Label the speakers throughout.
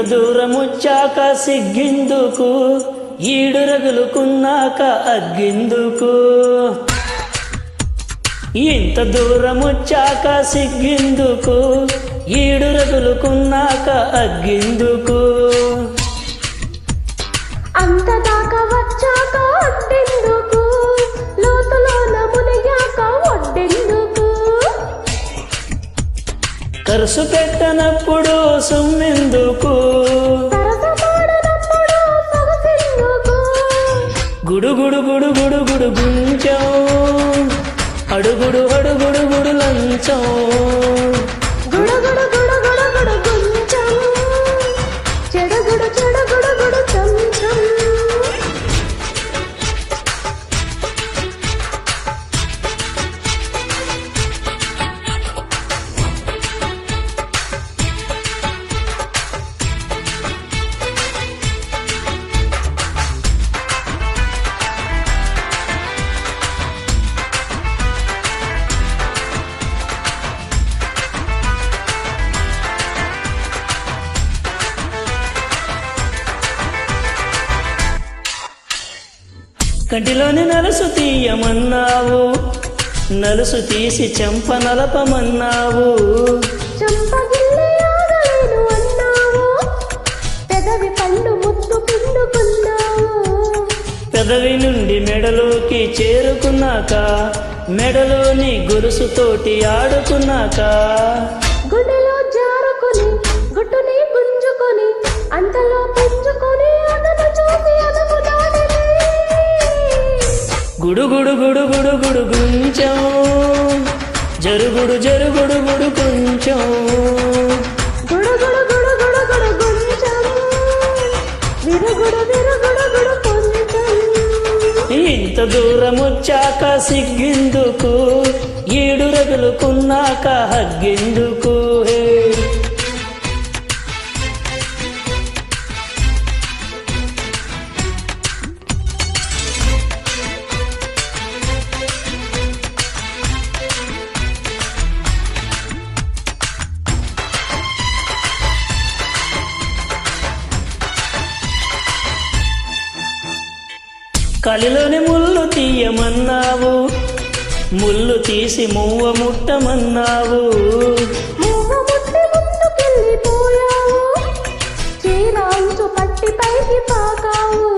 Speaker 1: దూరమొచ్చాక సిగ్గెందుకు, ఈడు రగులుకున్నాక అగ్గెందుకు. ఇంత దూరమొచ్చాక సిగ్గెందుకు, ఈడు రగులుకున్నాక అగ్గెందుకు.
Speaker 2: అంత దాకా వచ్చాక అడ్డెందుకు, లోతులోన మునిగాక ఒడ్డెందుకు.
Speaker 1: ఖర్చు పెట్టనప్పుడు సొమ్మెందుకు,
Speaker 2: సరసమాడనప్పుడు సొగసెందుకు.
Speaker 1: గుడుగుడు గుడుగుడు గుడు గుంచం, అడుగుడు అడుగుడు గుడు లంచం.
Speaker 2: గుడగుడు గుడగుడు గుడు గుంచం, చెడుగుడు చెడుగుడు గుడు చంచం.
Speaker 1: కంటిలోని నలుసు తీయమన్నావు, నలుసు తీసి చెంప నలపమన్నావు.
Speaker 2: చంపగిల్లి ఆగలేను అన్నావు, పెదవి పండు ముద్దు పిండుకున్నావు.
Speaker 1: పెదవి నుండి మెడలోకి చేరుకున్నాక, మెడలోని గొలుసుతోటి ఆడుకున్నాక.
Speaker 2: గుండెలో జారుకొని గుట్టుని గుంజుకొని, అంతలో పుంజుకొని అదను చూసి అదము దాటిని.
Speaker 1: గుడుగుడు గుడుగుడు గుడు గుంచం, జరుగుడు జరుగుడు గుడు కొంచెం.
Speaker 2: గుడుగుడు గుడుగుడు గుడు గుంచం, విరుగుడు విరుగుడు గుడు కొంచెం.
Speaker 1: ఇంత దూరమొచ్చాక సిగ్గెందుకు, ఈడు రగులుకున్నాక హగ్గెందుకు. హే కలిలోని ముళ్ళు తీయమన్నావు, ముళ్ళు తీసి మువ్వ ముట్టమన్నావు.
Speaker 2: మువ్వ ముట్టి ముందుకెళ్ళిపోయావు, చీర అంచు పట్టి పైకి పాకావు.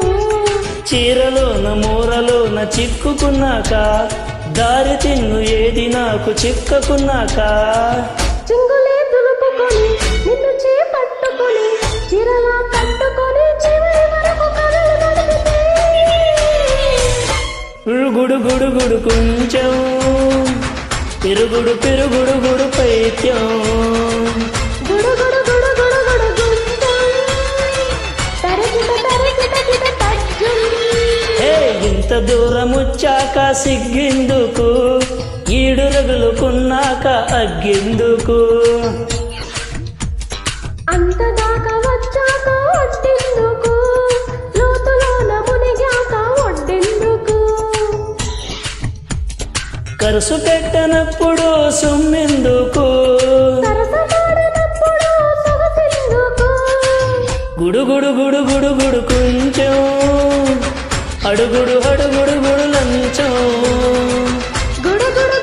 Speaker 1: చీరలోన మూరలోన చిక్కుకున్నాక, దారి తిన్ను ఏది నాకు చిక్కకున్నాక.
Speaker 2: చింగులే దులుపుకొని నిన్ను చేపట్టుకొని, చీరలా కట్టుకొని చివరి వరకు కథలు నడిపితే.
Speaker 1: గుడు గుడు గుడు కొంచెం, పెరుగుడు పెరుగుడు గుడు పైత్యం.
Speaker 2: గుడుగుడు గుడుగుడు గుడు గుంచం, తరగిట తరగిట గిట తజ్జం.
Speaker 1: హే ఇంత దూరమొచ్చాక సిగ్గెందుకు, ఈడు రగులుకున్నాక అగ్గెందుకు.
Speaker 2: అంత దాకా వచ్చాక ఒడ్డెందుకు, లోతులోన మునిగాక ఒడ్డెందుకు.
Speaker 1: ఖర్చు పెట్టనప్పుడు సొమ్మెందుకు,
Speaker 2: సరసమాడనప్పుడు సొగసెందుకు.
Speaker 1: గుడుగుడు గుడుగుడు గుడు కొంచెం, అడుగుడు అడుగుడు గుడు లంచం.
Speaker 2: గుడుగుడు